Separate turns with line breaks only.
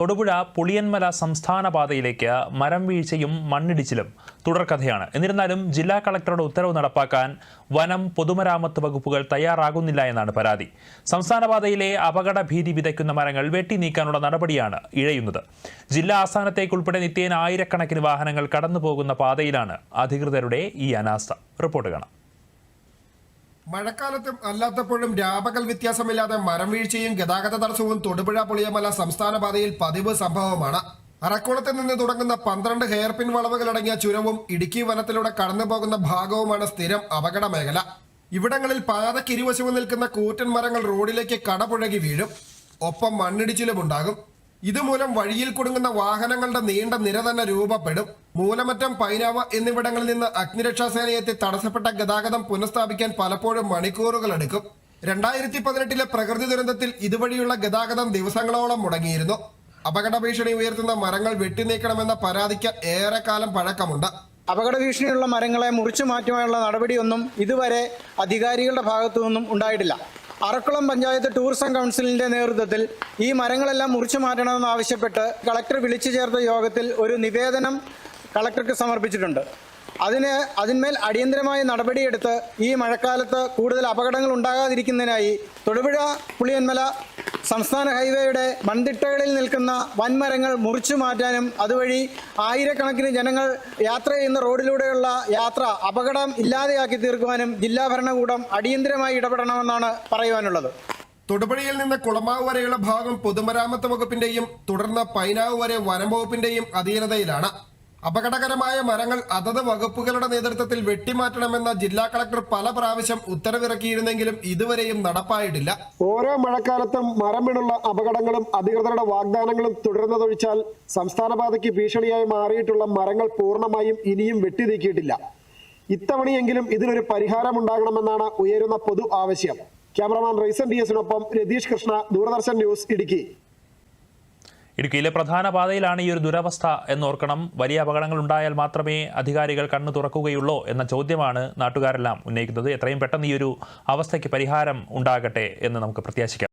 തൊടുപുഴ പുളിയന്മല സംസ്ഥാന പാതയിലേക്ക് മരം വീഴ്ചയും മണ്ണിടിച്ചിലും തുടർക്കഥയാണ്. എന്നിരുന്നാലും ജില്ലാ കളക്ടറുടെ ഉത്തരവ് നടപ്പാക്കാൻ വനം പൊതുമരാമത്ത് വകുപ്പുകൾ തയ്യാറാകുന്നില്ല എന്നാണ് പരാതി. സംസ്ഥാന പാതയിലെ അപകട ഭീതി വിതയ്ക്കുന്ന മരങ്ങൾ വെട്ടി നീക്കാനുള്ള നടപടിയാണ് ഇഴയുന്നത്. ജില്ലാ ആസ്ഥാനത്തേക്കുൾപ്പെടെ നിത്യേന ആയിരക്കണക്കിന് വാഹനങ്ങൾ കടന്നുപോകുന്ന പാതയിലാണ് അധികൃതരുടെ ഈ അനാസ്ഥ. റിപ്പോർട്ട് കാണാം.
മഴക്കാലത്തും അല്ലാത്തപ്പോഴും രാപകൽ വ്യത്യാസമില്ലാതെ മരം വീഴ്ചയും ഗതാഗത തടസ്സവും തൊടുപുഴ പുളിയമല സംസ്ഥാന പാതയിൽ പതിവ് സംഭവമാണ്. അറക്കുളത്ത് നിന്ന് തുടങ്ങുന്ന 12 ഹെയർപിൻ വളവുകളടങ്ങിയ ചുരവും ഇടുക്കി വനത്തിലൂടെ കടന്നുപോകുന്ന ഭാഗവുമാണ് സ്ഥിരം അപകട മേഖല. ഇവിടങ്ങളിൽ പാതയ്ക്കിരുവശവും നിൽക്കുന്ന കൂറ്റൻ മരങ്ങൾ റോഡിലേക്ക് കടപുഴകി വീഴും. ഒപ്പം മണ്ണിടിച്ചിലും ഉണ്ടാകും. ഇതുമൂലം വഴിയിൽ കുടുങ്ങുന്ന വാഹനങ്ങളുടെ നീണ്ട നിര തന്നെ രൂപപ്പെടും. മൂലമറ്റം, പൈനാവ് എന്നിവിടങ്ങളിൽ നിന്ന് അഗ്നിരക്ഷാസേനയെത്തി തടസ്സപ്പെട്ട ഗതാഗതം പുനഃസ്ഥാപിക്കാൻ പലപ്പോഴും മണിക്കൂറുകൾ എടുക്കും. 2018 പ്രകൃതി ദുരന്തത്തിൽ ഇതുവഴിയുള്ള ഗതാഗതം ദിവസങ്ങളോളം മുടങ്ങിയിരുന്നു. അപകട ഭീഷണി ഉയർത്തുന്ന മരങ്ങൾ വെട്ടിനീക്കണമെന്ന പരാതിക്ക് ഏറെക്കാലം പഴക്കമുണ്ട്.
അപകട ഭീഷണിയുള്ള മരങ്ങളെ മുറിച്ചു മാറ്റുവാനുള്ള നടപടിയൊന്നും ഇതുവരെ അധികാരികളുടെ ഭാഗത്തു നിന്നും ഉണ്ടായിട്ടില്ല. അറക്കുളം പഞ്ചായത്ത് ടൂറിസം കൗൺസിലിന്റെ നേതൃത്വത്തിൽ ഈ മരങ്ങളെല്ലാം മുറിച്ചു മാറ്റണമെന്ന് ആവശ്യപ്പെട്ട് കളക്ടർ വിളിച്ചു ചേർത്ത യോഗത്തിൽ ഒരു നിവേദനം കളക്ടർക്ക് സമർപ്പിച്ചിട്ടുണ്ട്. അതിന്മേൽ അടിയന്തരമായ നടപടിയെടുത്ത് ഈ മഴക്കാലത്ത് കൂടുതൽ അപകടങ്ങൾ ഉണ്ടാകാതിരിക്കുന്നതിനായി തൊടുപുഴ പുളിയന്മല സംസ്ഥാന ഹൈവേയുടെ മൺതിട്ടകളിൽ നിൽക്കുന്ന വൻമരങ്ങൾ മുറിച്ചു മാറ്റാനും അതുവഴി ആയിരക്കണക്കിന് ജനങ്ങൾ യാത്ര ചെയ്യുന്ന റോഡിലൂടെയുള്ള യാത്ര അപകടം ഇല്ലാതെയാക്കി തീർക്കുവാനും ജില്ലാ ഭരണകൂടം അടിയന്തരമായി ഇടപെടണമെന്നാണ് പറയുവാനുള്ളത്.
തൊടുപുഴയിൽ നിന്ന് കുളമാവ് വരെയുള്ള ഭാഗം പൊതുമരാമത്ത് വകുപ്പിന്റെയും തുടർന്ന് പൈനാവ് വരെ വനം വകുപ്പിന്റെയും അധീനതയിലാണ്. അപകടകരമായ മരങ്ങൾ അതത് വകുപ്പുകളുടെ നേതൃത്വത്തിൽ വെട്ടിമാറ്റണമെന്ന ജില്ലാ കളക്ടർ പല പ്രാവശ്യം ഉത്തരവിറക്കിയിരുന്നെങ്കിലും ഇതുവരെയും നടപ്പായിട്ടില്ല. ഓരോ മഴക്കാലത്തും മരം വീണുള്ള അപകടങ്ങളും അധികൃതരുടെ വാഗ്ദാനങ്ങളും തുടരുന്നതൊഴിച്ചാൽ സംസ്ഥാന പാതയ്ക്ക് ഭീഷണിയായി മാറിയിട്ടുള്ള മരങ്ങൾ പൂർണ്ണമായും ഇനിയും വെട്ടിനീക്കിയിട്ടില്ല. ഇത്തവണയെങ്കിലും ഇതിനൊരു പരിഹാരം ഉണ്ടാകണമെന്നാണ് ഉയരുന്ന പൊതു ആവശ്യം. ക്യാമറമാൻ റൈസൻ DS-നൊപ്പം രതീഷ് കൃഷ്ണ, ദൂരദർശൻ ന്യൂസ്, ഇടുക്കി.
ഇടുക്കിയിലെ പ്രധാന പാതയിലാണ് ഈ ഒരു ദുരവസ്ഥ എന്നോർക്കണം. വലിയ അപകടങ്ങൾ ഉണ്ടായാൽ മാത്രമേ അധികാരികൾ കണ്ണു തുറക്കുകയുള്ളൂ എന്ന ചോദ്യമാണ് നാട്ടുകാരെല്ലാം ഉന്നയിക്കുന്നത്. എത്രയും പെട്ടെന്ന് ഈ ഒരു അവസ്ഥയ്ക്ക് പരിഹാരം ഉണ്ടാകട്ടെ എന്ന് നമുക്ക് പ്രത്യാശിക്കാം.